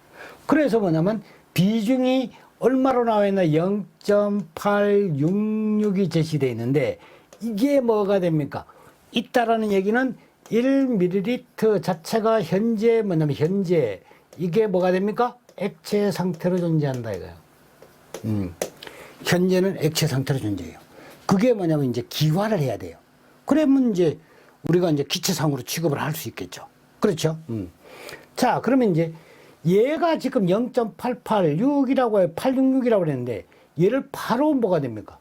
그래서 뭐냐면 비중이 얼마로 나와 있나? 0.866이 제시되어 있는데 이게 뭐가 됩니까? 있다라는 얘기는 1ml 자체가 현재 뭐냐면 현재 이게 뭐가 됩니까? 액체 상태로 존재한다 이거예요. 현재는 액체 상태로 존재해요. 그게 뭐냐면 이제 기화를 해야 돼요. 그러면 이제 우리가 이제 기체상으로 취급을 할 수 있겠죠. 그렇죠? 자, 그러면 이제 얘가 지금 0.886이라고 해요. 866이라고 그랬는데 얘를 바로 뭐가 됩니까?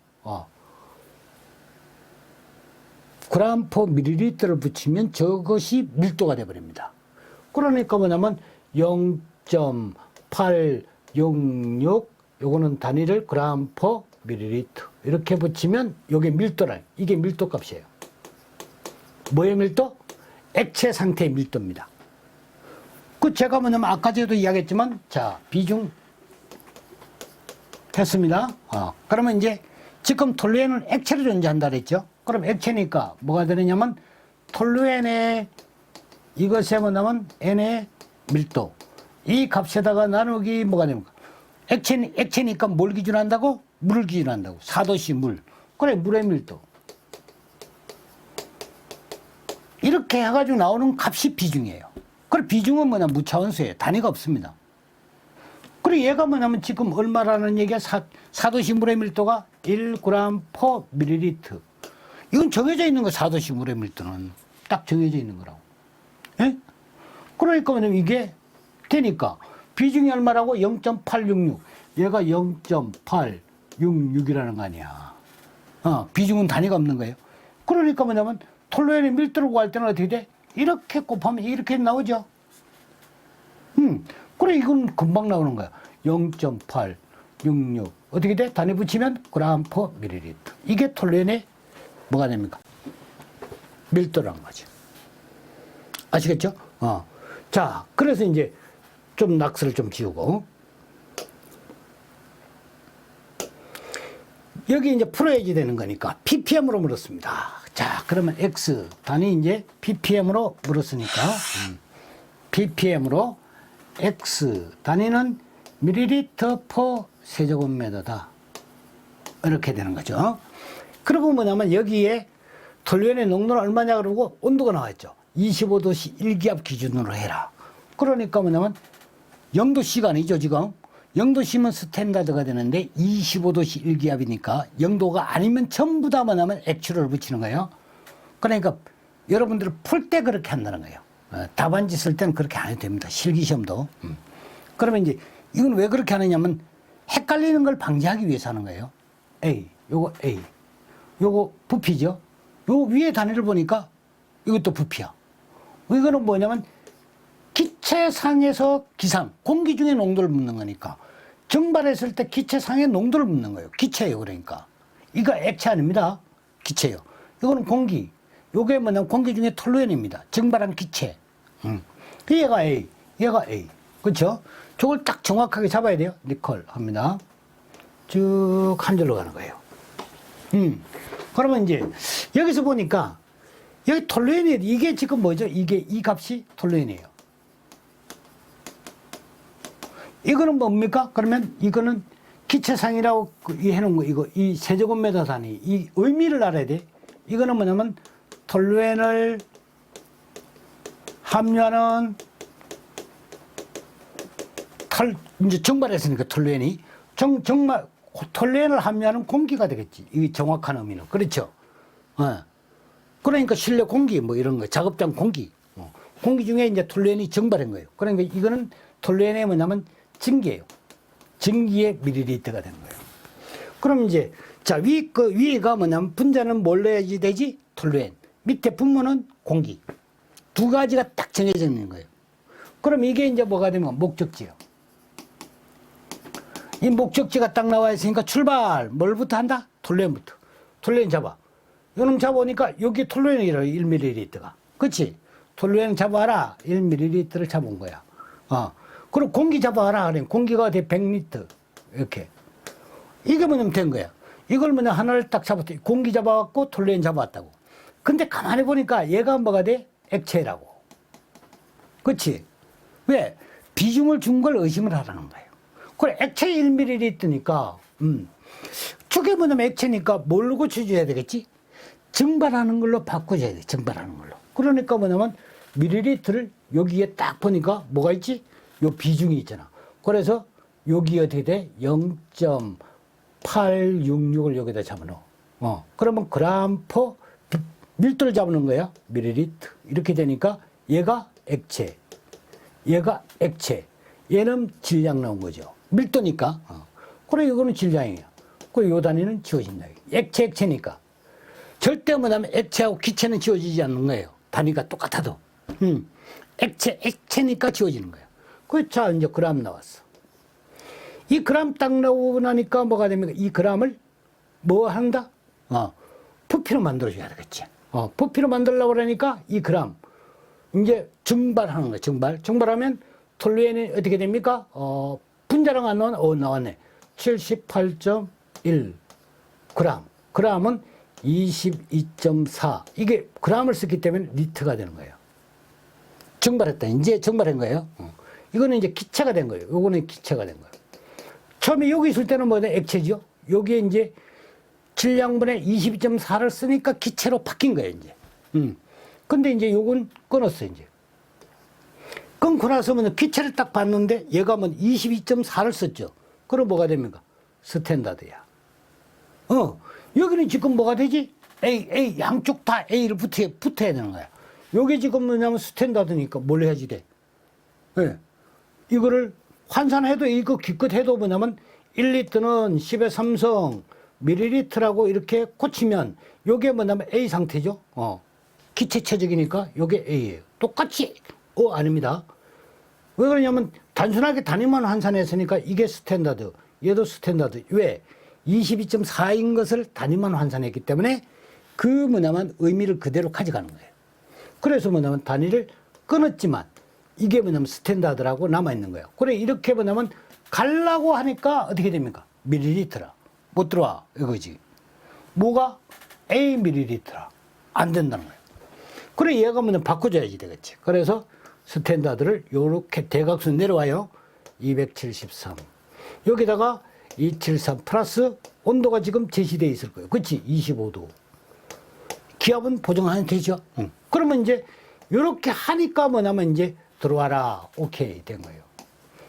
그램/퍼 밀리리터를 붙이면 저것이 밀도가 돼버립니다. 그러니까 뭐냐면 0.866 요거는 단위를 그램/퍼 밀리리터 이렇게 붙이면 요게 밀도라. 이게 밀도 값이에요. 뭐의 밀도? 액체 상태의 밀도입니다. 그 제가 뭐냐면 아까 전에도 이야기했지만 자 비중 했습니다. 그러면 이제 지금 톨루엔은 액체로 존재한다 그랬죠. 그럼 액체니까 뭐가 되느냐면 톨루엔의 이것에 뭐냐면 N의 밀도 이 값에다가 나누기 뭐가 됩니까? 액체니까 뭘 기준한다고? 물을 기준한다고. 4도씨 물. 그래, 물의 밀도. 이렇게 해가지고 나오는 값이 비중이에요. 그래, 비중은 뭐냐? 무차원수예요. 단위가 없습니다. 그래, 얘가 뭐냐면 지금 얼마라는 얘기야? 4도씨 물의 밀도가 1g/ml. 이건 정해져 있는 거, 4도씨 물의 밀도는. 딱 정해져 있는 거라고. 예? 그러니까 뭐냐면 이게 되니까 비중이 얼마라고? 0.866. 얘가 0.866이라는 거 아니야. 비중은 단위가 없는 거예요. 그러니까 뭐냐면 톨루엔의 밀도를 구할 때는 어떻게 돼? 이렇게 곱하면 이렇게 나오죠. 그래, 이건 금방 나오는 거야. 0.866. 어떻게 돼? 단위 붙이면 g/ml. 이게 톨루엔의 뭐가 됩니까? 밀도라는 거죠. 아시겠죠? 자, 그래서 이제 좀 낙서를 좀 지우고. 여기 이제 풀어야지 되는 거니까 ppm으로 물었습니다. 자, 그러면 x 단위 이제 ppm으로 물었으니까 ppm으로 x 단위는 밀리리터 퍼 세제곱미터다. 이렇게 되는 거죠. 그리고 뭐냐면 여기에 톨루엔의 농도는 얼마냐 그러고 온도가 나왔죠. 25도씨 1기압 기준으로 해라. 그러니까 뭐냐면 0도씨가 아니죠, 지금. 0도씨면 스탠다드가 되는데 25도씨 1기압이니까 0도가 아니면 전부 다 뭐냐면 액추럴을 붙이는 거예요. 그러니까 여러분들 풀 때 그렇게 한다는 거예요. 답안지 쓸 때는 그렇게 안 해도 됩니다. 실기시험도. 그러면 이제 이건 왜 그렇게 하느냐면 헷갈리는 걸 방지하기 위해서 하는 거예요. A, 요거 A. 요거 부피죠. 요 위에 단위를 보니까 이것도 부피야. 이거는 뭐냐면 기체상에서 기상, 공기 중에 농도를 묻는 거니까 증발했을 때 기체상의 농도를 묻는 거예요. 기체예요, 그러니까. 이거 액체 아닙니다. 기체예요. 이거는 공기. 요게 뭐냐면 공기 중에 톨루엔입니다. 증발한 기체. 얘가 A, 얘가 A. 그렇죠? 저걸 딱 정확하게 잡아야 돼요. 니콜 합니다. 쭉 한 줄로 가는 거예요. 그러면 이제 여기서 보니까 여기 톨루엔이 이게 지금 뭐죠? 이게 이 값이 톨루엔이에요. 이거는 뭡니까? 그러면 이거는 기체상이라고 해놓은 거, 이거, 이 세제곱미터 단위, 이 의미를 알아야 돼. 이거는 뭐냐면, 톨루엔을 함유하는, 이제 증발했으니까 톨루엔이. 정말, 톨루엔을 함유하는 공기가 되겠지. 이 정확한 의미는. 그렇죠? 그러니까 실내 공기, 뭐 이런 거, 작업장 공기. 공기 중에 이제 톨루엔이 증발한 거예요. 그러니까 이거는 톨루엔이 뭐냐면, 증기예요. 증기의 밀리리터가 되는 거예요. 그럼 이제 자 위가 뭐냐면 분자는 뭘 넣어야지 되지? 톨루엔. 밑에 분모는 공기. 두 가지가 딱 정해져 있는 거예요. 그럼 이게 이제 뭐가 되면 목적지예요. 이 목적지가 딱 나와 있으니까 출발. 뭘부터 한다? 톨루엔부터. 톨루엔 잡아. 이놈 잡아오니까 여기 톨루엔이라고 1ml가. 그렇지? 톨루엔 잡아라. 1ml를 잡은 거야. 그리고 공기 잡아라. 그래. 공기가 돼 100리터. 이렇게. 이게 뭐냐면 된 거야. 이걸 뭐냐 하나를 딱 잡았더니 공기 잡아갖고 톨루엔 잡아왔다고. 근데 가만히 보니까 얘가 뭐가 돼? 액체라고. 그렇지? 왜? 비중을 준 걸 의심을 하라는 거예요. 그래, 액체 1ml니까, 저게 뭐냐면 액체니까 뭘로 고쳐줘야 되겠지? 증발하는 걸로 바꿔줘야 돼. 증발하는 걸로. 그러니까 뭐냐면 밀리리터를 여기에 딱 보니까 뭐가 있지? 요 비중이 있잖아. 그래서 여기 어떻게 돼? 0.866을 여기다 잡아넣어. 그러면 그램 퍼 밀도를 잡는 거야. 밀리리터. 이렇게 되니까 얘가 액체. 얘가 액체. 얘는 질량 나온 거죠. 밀도니까. 그래, 이거는 질량이에요. 그리고 요 단위는 지워진다. 액체니까. 절대 뭐냐면 액체하고 기체는 지워지지 않는 거예요. 단위가 똑같아도. 액체니까 지워지는 거예요. 자, 이제 그램 나왔어. 이 그램 딱 나오고 나니까 뭐가 됩니까? 이 그램을 뭐 한다? 부피로 만들어줘야 되겠지. 부피로 만들려고 그러니까 이 그램. 이제 증발하는 거예요. 증발하면 톨루엔이 어떻게 됩니까? 분자량 안 나왔네. 나왔네. 78.1 그램. 그램은 22.4. 이게 그램을 썼기 때문에 리터가 되는 거예요. 증발했다. 이제 증발한 거예요. 이거는 이제 기체가 된 거예요. 요거는 기체가 된 거예요. 처음에 여기 있을 때는 뭐냐? 액체죠. 여기에 이제 질량분의 22.4를 쓰니까 기체로 바뀐 거예요, 이제. 근데 이제 요건 끊었어, 이제. 끊고 나서면 기체를 딱 봤는데 얘가 뭐 22.4를 썼죠. 그럼 뭐가 됩니까? 스탠다드야. 여기는 지금 뭐가 되지? A, 양쪽 다 A를 붙어야 되는 거야. 요게 지금 뭐냐면 스탠다드니까 뭘 해야지 돼? 네. 이거를 환산해도 이거 기껏 해도 뭐냐면 1리터는 10의 3성 밀리리터라고 이렇게 고치면 요게 뭐냐면 A 상태죠. 기체 체적이니까 요게 A예요. 똑같이 아닙니다. 왜 그러냐면 단순하게 단위만 환산했으니까 이게 스탠다드, 얘도 스탠다드. 왜? 22.4인 것을 단위만 환산했기 때문에 그 뭐냐면 의미를 그대로 가져가는 거예요. 그래서 뭐냐면 단위를 끊었지만 이게 뭐냐면 스탠다드라고 남아있는 거예요. 그래, 이렇게 뭐냐면 갈라고 하니까 어떻게 됩니까? 밀리리터라. 못 들어와. 이거지. 뭐가? A 밀리리터라. 안 된다는 거예요. 그래, 얘가 뭐냐면 바꿔줘야지 되겠지. 그래서 스탠다드를 요렇게 대각선 내려와요. 273. 여기다가 273 플러스 온도가 지금 제시되어 있을 거예요. 그치? 25도. 기압은 보정하면 되죠. 그러면 이제 요렇게 하니까 뭐냐면 이제 들어와라. 오케이. 된 거예요.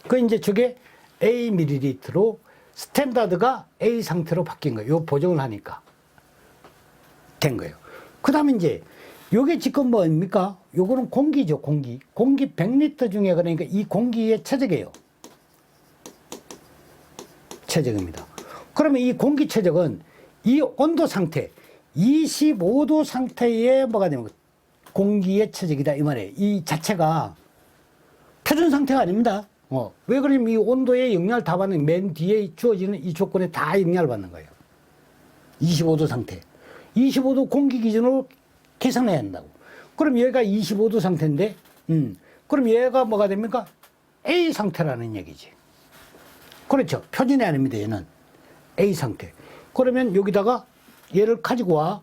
그 이제 저게 A 밀리리터로 스탠다드가 A 상태로 바뀐 거예요. 요 보정을 하니까. 된 거예요. 그 다음에 이제 요게 지금 뭡니까? 요거는 공기죠, 공기. 공기 100리터 중에 그러니까 이 공기의 최적이에요. 최적입니다. 그러면 이 공기 최적은 이 온도 상태, 25도 상태에 뭐가 되는 거예요? 공기의 최적이다. 이 말이에요. 이 자체가 표준 상태가 아닙니다. 왜 그러냐면 이 온도에 영향을 다 받는 맨 뒤에 주어지는 이 조건에 다 영향을 받는 거예요. 25도 상태. 25도 공기 기준으로 계산해야 한다고. 그럼 얘가 25도 상태인데, 그럼 얘가 뭐가 됩니까? A 상태라는 얘기지. 그렇죠. 표준이 아닙니다, 얘는. A 상태. 그러면 여기다가 얘를 가지고 와.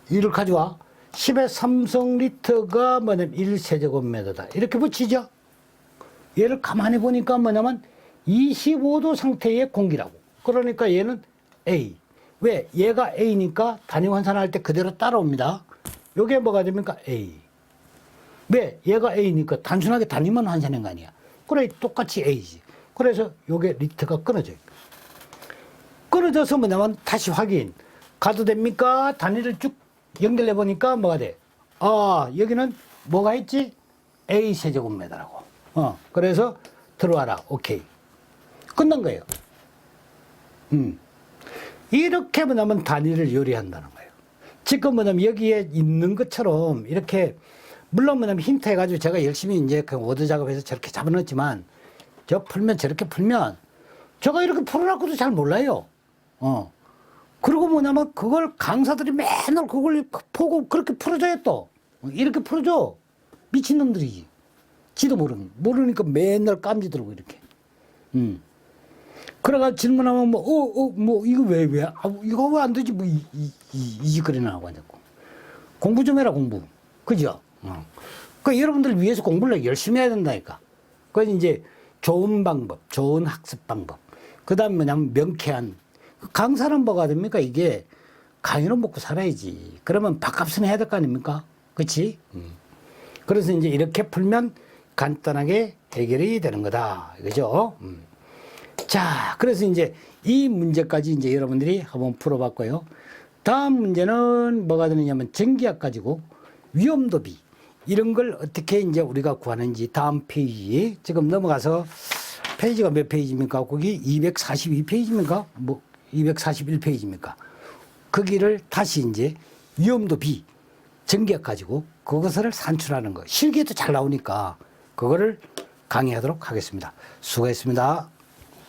10의 3성리터가 뭐냐면 1세제곱미터다. 이렇게 붙이죠. 얘를 가만히 보니까 뭐냐면 25도 상태의 공기라고. 그러니까 얘는 A. 왜? 얘가 A니까 단위 환산할 때 그대로 따라옵니다. 요게 뭐가 됩니까? A. 왜? 얘가 A니까 단순하게 단위만 환산한 거 아니야. 그래, 똑같이 A지. 그래서 요게 리터가 끊어져요. 끊어져서 뭐냐면 다시 확인. 가도 됩니까? 단위를 쭉 연결해 보니까 뭐가 돼? 여기는 뭐가 있지? A 세제곱미터라고. 그래서 들어와라. 오케이. 끝난 거예요. 이렇게 뭐냐면 단위를 요리한다는 거예요. 지금 뭐냐면 여기에 있는 것처럼 이렇게, 물론 뭐냐면 힌트 해가지고 제가 열심히 이제 그 워드 작업해서 저렇게 잡아넣었지만, 저렇게 풀면, 제가 이렇게 풀어놓고도 잘 몰라요. 그리고 뭐냐면 그걸 강사들이 맨날 그걸 보고 그렇게 풀어줘요 또. 이렇게 풀어줘. 미친놈들이지. 지도 모르니까 맨날 깜지들고 이렇게. 그래가 질문하면 이거 왜? 이거 왜 안 되지? 이 짓거리나 하고 앉았고. 공부 좀 해라, 공부. 그죠? 그 여러분들 위해서 공부를 열심히 해야 된다니까. 그래서 이제 좋은 방법, 좋은 학습 방법. 그 다음에 뭐냐면 명쾌한. 강사는 뭐가 됩니까? 이게 강의로 먹고 살아야지. 그러면 밥값은 해야 될 거 아닙니까? 그치? 그래서 이제 이렇게 풀면 간단하게 해결이 되는 거다. 그죠? 자, 그래서 이제 이 문제까지 이제 여러분들이 한번 풀어봤고요. 다음 문제는 뭐가 되느냐면 전기압 가지고 위험도비 이런 걸 어떻게 이제 우리가 구하는지 다음 페이지 지금 넘어가서 페이지가 몇 페이지입니까? 거기 242페이지입니까? 241페이지입니까? 거기를 다시 이제 위험도비 전기압 가지고 그것을 산출하는 거. 실기에도 잘 나오니까 그거를 강의하도록 하겠습니다. 수고했습니다.